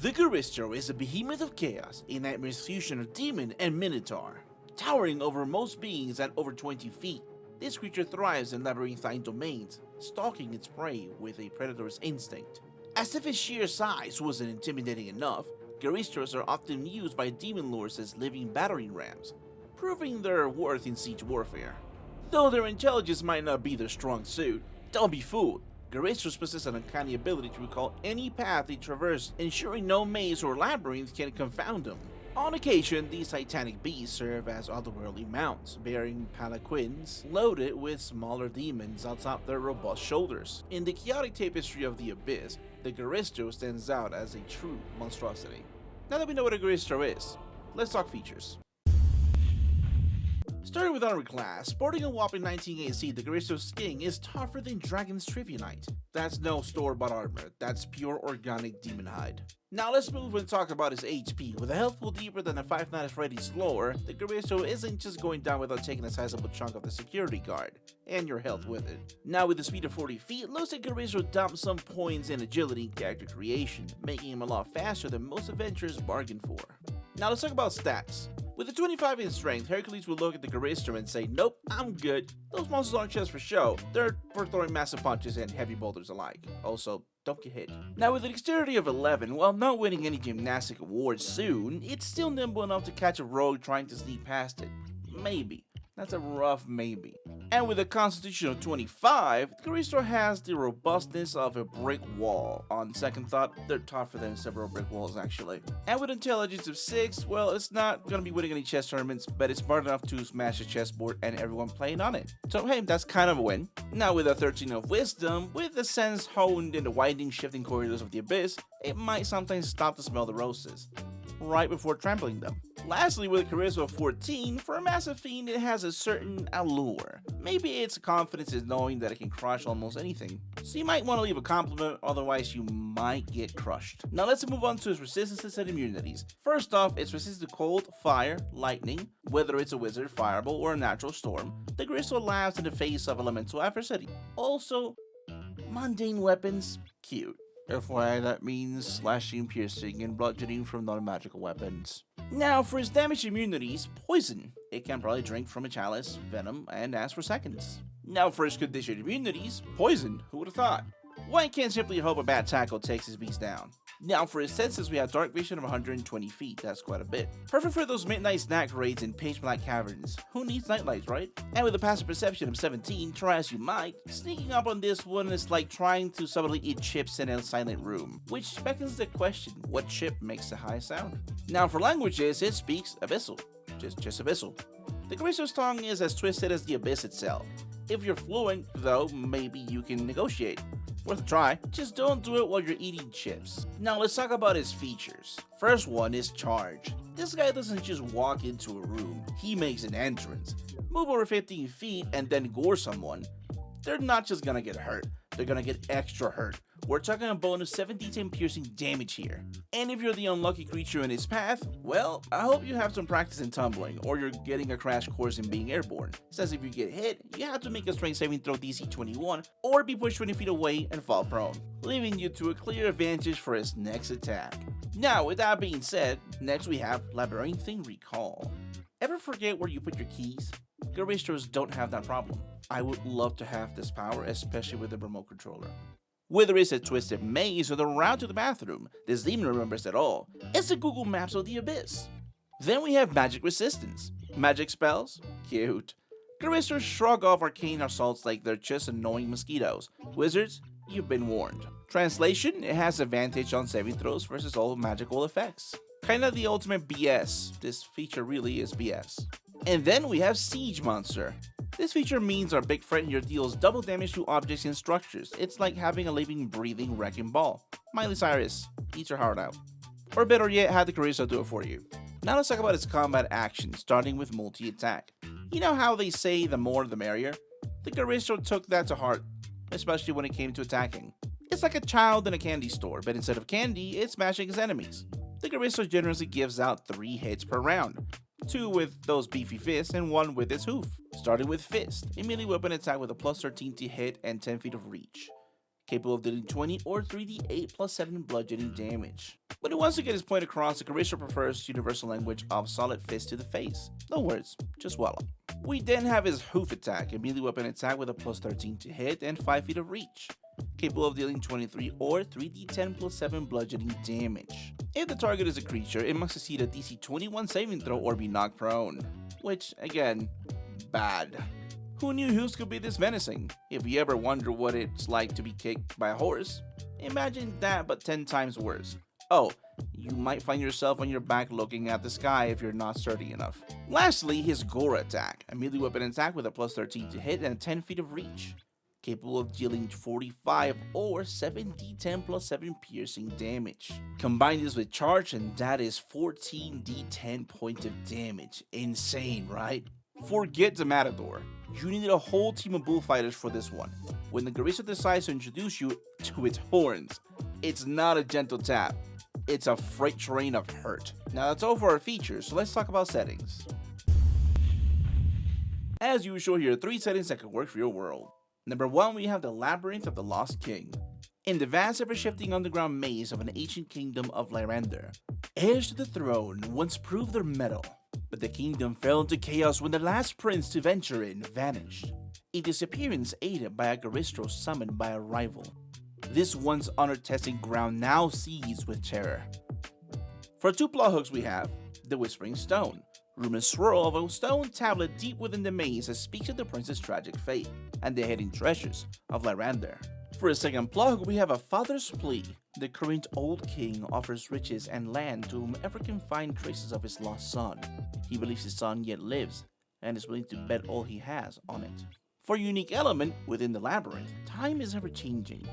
The Goristro is a behemoth of chaos, a nightmare's fusion of demon and minotaur. Towering over most beings at over 20 feet, this creature thrives in labyrinthine domains, stalking its prey with a predator's instinct. As if its sheer size wasn't intimidating enough, Goristros are often used by demon lords as living battering rams, proving their worth in siege warfare. Though their intelligence might not be their strong suit, don't be fooled. Goristros possess an uncanny ability to recall any path they traverse, ensuring no maze or labyrinth can confound them. On occasion, these titanic beasts serve as otherworldly mounts, bearing palanquins loaded with smaller demons atop their robust shoulders. In the chaotic tapestry of the Abyss, the Goristro stands out as a true monstrosity. Now that we know what a Goristro is, let's talk features. Starting with armor class, sporting a whopping 19 AC, the Goristro's skin is tougher than Dragon's Trivianite. That's no store-bought armor, that's pure organic demon hide. Now let's move and talk about his HP. With a health pool deeper than a 5/9 Freddy's lore, the Goristro isn't just going down without taking a sizable chunk of the security guard, and your health with it. Now with a speed of 40 feet, looks like Goristro dumps some points in agility and character creation, making him a lot faster than most adventurers bargain for. Now let's talk about stats. With a 25 in strength, Hercules will look at the Goristro and say, nope, I'm good. Those monsters aren't just for show, they're for throwing massive punches and heavy boulders alike. Also, don't get hit. Now with a dexterity of 11, while not winning any gymnastic awards soon, it's still nimble enough to catch a rogue trying to sneak past it. Maybe. That's a rough maybe. And with a constitution of 25, the Goristro has the robustness of a brick wall. On second thought, they're tougher than several brick walls actually. And with intelligence of 6, well, it's not gonna be winning any chess tournaments, but it's smart enough to smash a chessboard and everyone playing on it. So hey, that's kind of a win. Now with a 13 of wisdom, with the sense honed in the winding, shifting corridors of the Abyss, it might sometimes stop to smell the roses right before trampling them. Lastly, with a charisma of 14, for a massive fiend it has a certain allure. Maybe it's confidence in knowing that it can crush almost anything. So you might want to leave a compliment, otherwise you might get crushed. Now let's move on to its resistances and immunities. First off, it's resistant to cold, fire, lightning, whether it's a wizard, fireball, or a natural storm. The Goristro laughs in the face of elemental adversity. Also, mundane weapons, cute. FYI, that means slashing, piercing, and bludgeoning from non-magical weapons. Now, for his damage immunities, poison. It can probably drink from a chalice, venom, and last for seconds. Now, for his condition immunities, poison. Who would have thought? One can't simply hope a bad tackle takes his beast down. Now, for his senses, we have dark vision of 120 feet. That's quite a bit. Perfect for those midnight snack raids in pitch black caverns. Who needs nightlights, right? And with a passive perception of 17, try as you might, sneaking up on this one is like trying to subtly eat chips in a silent room. Which beckons the question, what chip makes the highest sound? Now, for languages, it speaks Abyssal. Just Abyssal. The Goristro's tongue is as twisted as the Abyss itself. If you're fluent, though, maybe you can negotiate. Worth a try, just don't do it while you're eating chips. Now let's talk about his features. First one is charge. This guy doesn't just walk into a room, he makes an entrance. Move over 15 feet and then gore someone. They're not just gonna get hurt, they're gonna get extra hurt. We're talking a bonus 7d10 piercing damage here. And if you're the unlucky creature in his path, well, I hope you have some practice in tumbling, or you're getting a crash course in being airborne. It says if you get hit, you have to make a strength saving throw DC 21, or be pushed 20 feet away and fall prone, leaving you to a clear advantage for his next attack. Now, with that being said, next we have Labyrinthine Recall. Ever forget where you put your keys? Goristros don't have that problem. I would love to have this power, especially with the remote controller. Whether it's a twisted maze or the route to the bathroom, this demon remembers it all. It's the Google Maps of the Abyss. Then we have magic resistance. Magic spells? Cute. Goristros shrug off arcane assaults like they're just annoying mosquitoes. Wizards? You've been warned. Translation? It has advantage on saving throws versus all magical effects. Kinda the ultimate BS. This feature really is BS. And then we have Siege Monster. This feature means our big friend here deals double damage to objects and structures. It's like having a living, breathing wrecking ball. Miley Cyrus, eat your heart out. Or better yet, have the Goristro do it for you. Now let's talk about its combat action, starting with multi-attack. You know how they say the more the merrier? The Goristro took that to heart, especially when it came to attacking. It's like a child in a candy store, but instead of candy, it's smashing its enemies. The Goristro generously gives out 3 hits per round. 2 with those beefy fists and 1 with its hoof. Starting with Fist, a melee weapon attack with a plus 13 to hit and 10 feet of reach. capable of dealing 20 or 3d8 plus 7 bludgeoning damage. When he wants to get his point across, the Goristro prefers universal language of solid fist to the face. No words, just swallow. We then have his hoof attack, a melee weapon attack with a plus 13 to hit and 5 feet of reach, capable of dealing 23 or 3d10 plus 7 bludgeoning damage. If the target is a creature, it must succeed a DC 21 saving throw or be knocked prone, which, again, bad. Who knew hoofs could be this menacing? If you ever wonder what it's like to be kicked by a horse, imagine that but 10 times worse. Oh, you might find yourself on your back looking at the sky if you're not sturdy enough. Lastly, his Gore attack, a melee weapon attack with a plus 13 to hit and 10 feet of reach, capable of dealing 45 or 7d10 plus 7 piercing damage. Combine this with charge and that is 14d10 points of damage. Insane, right? Forget the Matador. You needed a whole team of bullfighters for this one. When the Goristro decides to introduce you to its horns, it's not a gentle tap. It's a freight train of hurt. Now that's all for our features, so let's talk about settings. As usual, here are 3 settings that could work for your world. Number 1, we have the Labyrinth of the Lost King. In the vast ever-shifting underground maze of an ancient kingdom of Lyrander, heirs to the throne once proved their mettle. But the kingdom fell into chaos when the last prince to venture in vanished, a disappearance aided by a Goristro summoned by a rival. This once honored testing ground now seized with terror. For 2 plot hooks we have the Whispering Stone, rumors swirl of a stone tablet deep within the maze that speaks of the prince's tragic fate, and the hidden treasures of Lyrander. For a second plot hook we have a father's plea. The current old king offers riches and land to whomever can find traces of his lost son. He believes his son yet lives, and is willing to bet all he has on it. For a unique element within the labyrinth, time is ever changing.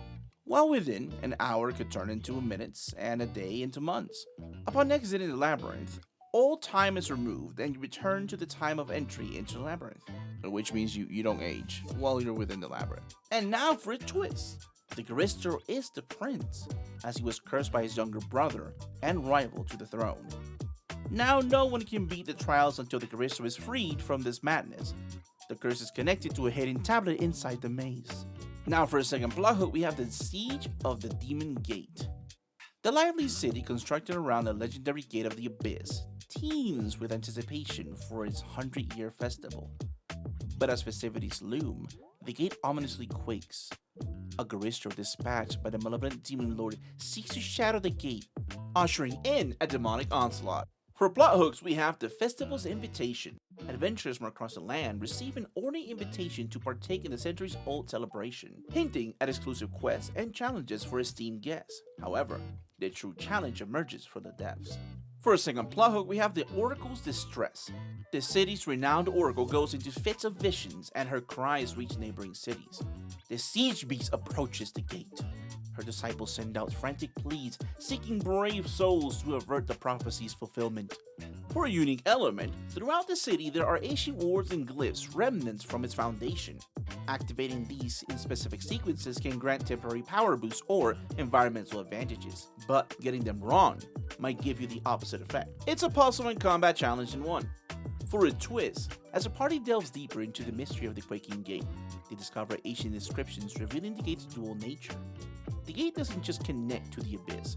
While within, an hour could turn into minutes, and a day into months. Upon exiting the labyrinth, all time is removed and you return to the time of entry into the labyrinth, which means you don't age while you're within the labyrinth. And now for a twist. The Goristro is the prince, as he was cursed by his younger brother and rival to the throne. Now no one can beat the trials until the Goristro is freed from this madness. The curse is connected to a hidden tablet inside the maze. Now for a second plot hook we have the Siege of the Demon Gate. The lively city constructed around the legendary Gate of the Abyss teems with anticipation for its 100-year festival. But as festivities loom, the gate ominously quakes. A Goristro dispatched by the malevolent demon lord seeks to shatter the gate, ushering in a demonic onslaught. For plot hooks, we have the festival's invitation. Adventurers from across the land receive an ornate invitation to partake in the centuries-old celebration, hinting at exclusive quests and challenges for esteemed guests. However, the true challenge emerges from the depths. For a second plot hook, we have the Oracle's distress. The city's renowned oracle goes into fits of visions and her cries reach neighboring cities. The siege beast approaches the gate. Her disciples send out frantic pleas, seeking brave souls to avert the prophecy's fulfillment. For a unique element, throughout the city there are ancient wards and glyphs, remnants from its foundation. Activating these in specific sequences can grant temporary power boosts or environmental advantages, but getting them wrong might give you the opposite effect. It's a puzzle and combat challenge in one. For a twist, as the party delves deeper into the mystery of the Quaking Gate, they discover ancient inscriptions revealing the gate's dual nature. The gate doesn't just connect to the abyss,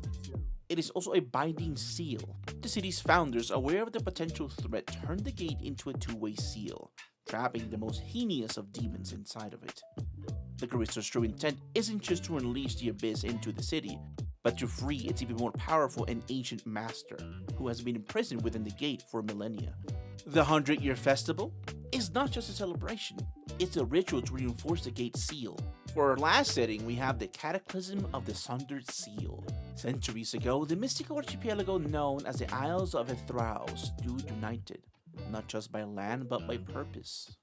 it is also a binding seal. The city's founders, aware of the potential threat, turned the gate into a two-way seal, trapping the most heinous of demons inside of it. The Goristro's true intent isn't just to unleash the abyss into the city, but to free its even more powerful and ancient master, who has been imprisoned within the gate for millennia. The 100-year festival is not just a celebration, it's a ritual to reinforce the gate's seal. For our last setting, we have the Cataclysm of the Sundered Seal. Centuries ago, the mystical archipelago known as the Isles of Ethrao stood united, not just by land but by purpose.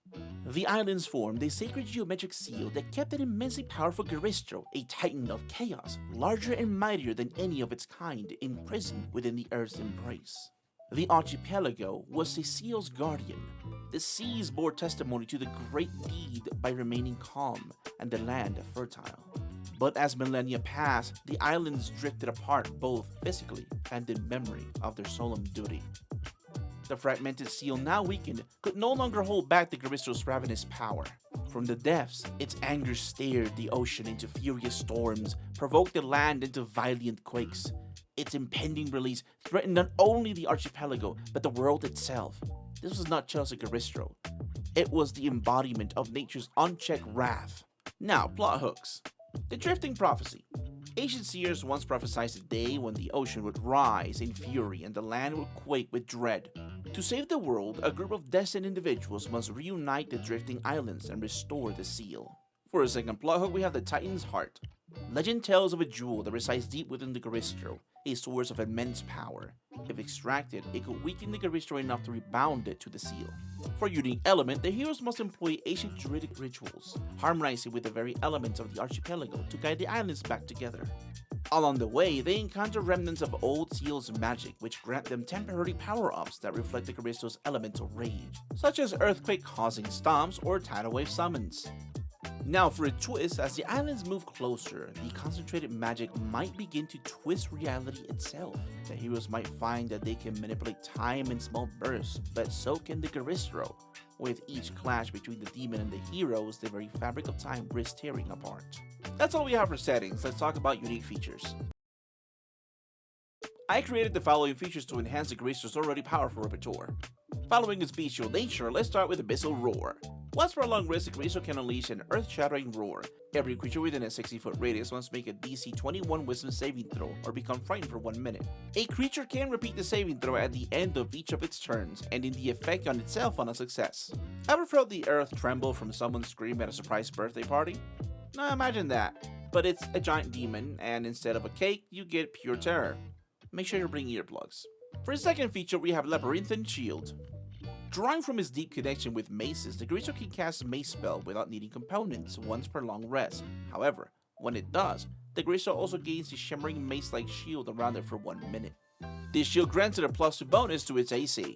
The islands formed a sacred geometric seal that kept an immensely powerful Goristro, a titan of chaos, larger and mightier than any of its kind, imprisoned within the Earth's embrace. The archipelago was the seal's guardian. The seas bore testimony to the great deed by remaining calm and the land fertile. But as millennia passed, the islands drifted apart both physically and in memory of their solemn duty. The fragmented seal, now weakened, could no longer hold back the Goristro's ravenous power. From the depths, its anger stared the ocean into furious storms, provoked the land into violent quakes. Its impending release threatened not only the archipelago, but the world itself. This was not just a Goristro. It was the embodiment of nature's unchecked wrath. Now, plot hooks. The Drifting Prophecy. Ancient seers once prophesied a day when the ocean would rise in fury and the land would quake with dread. To save the world, a group of destined individuals must reunite the drifting islands and restore the seal. For a second plot hook, we have the Titan's Heart. Legend tells of a jewel that resides deep within the Goristro, a source of immense power. If extracted, it could weaken the Goristro enough to rebound it to the seal. For a unique element, the heroes must employ ancient druidic rituals, harmonizing with the very elements of the archipelago to guide the islands back together. Along the way, they encounter remnants of old seal's magic, which grant them temporary power-ups that reflect the Goristro's elemental rage, such as earthquake-causing stomps or tidal wave summons. Now for a twist, as the islands move closer, the concentrated magic might begin to twist reality itself. The heroes might find that they can manipulate time in small bursts, but so can the Goristro. With each clash between the demon and the heroes, the very fabric of time risks tearing apart. That's all we have for settings. Let's talk about unique features. I created the following features to enhance the Goristro's already powerful repertoire. Following its bestial nature, let's start with Abyssal Roar. Once for a long rest, the Goristro can unleash an earth-shattering roar. Every creature within a 60-foot radius must make a DC 21 Wisdom saving throw or become frightened for 1 minute. A creature can repeat the saving throw at the end of each of its turns, ending the effect on itself on a success. Ever felt the earth tremble from someone's scream at a surprise birthday party? Now imagine that, but it's a giant demon, and instead of a cake, you get pure terror. Make sure you bring earplugs. For the second feature, we have Labyrinthine Shield. Drawing from his deep connection with maces, the Goristro can cast Mace spell without needing components once per long rest. However, when it does, the Goristro also gains the shimmering mace-like shield around it for 1 minute. This shield grants it a +2 bonus to its AC.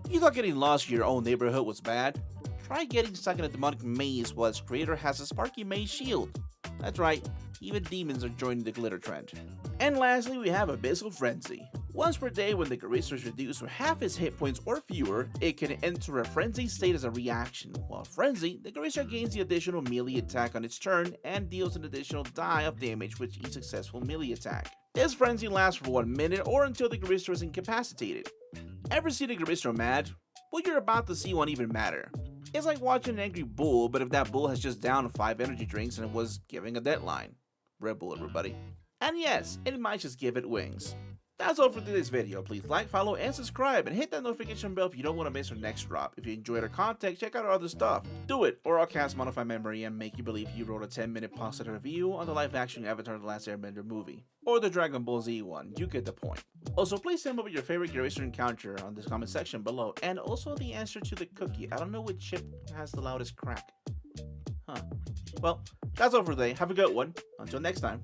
You thought getting lost in your own neighborhood was bad? Try getting stuck in a demonic maze while its creator has a sparky maze shield. That's right, even demons are joining the glitter trend. And lastly, we have Abyssal Frenzy. Once per day, when the Goristro is reduced to half its hit points or fewer, it can enter a frenzy state as a reaction. While Frenzy, the Goristro gains the additional melee attack on its turn and deals an additional die of damage with each successful melee attack. This frenzy lasts for 1 minute or until the Goristro is incapacitated. Ever seen a Goristro mad? Well, you're about to see one even madder. It's like watching an angry bull, but if that bull has just downed 5 energy drinks and was giving a deadline. Red Bull, everybody. And yes, it might just give it wings. That's all for today's video. Please like, follow, and subscribe, and hit that notification bell if you don't want to miss our next drop. If you enjoyed our content, check out our other stuff. Do it, or I'll cast Modify Memory and make you believe you wrote a 10-minute positive review on the live-action Avatar The Last Airbender movie. Or the Dragon Ball Z one, you get the point. Also, please send over your favorite Goristro encounter on this comment section below, and also the answer to the cookie. I don't know which chip has the loudest crack. Well, that's all for today. Have a good one. Until next time.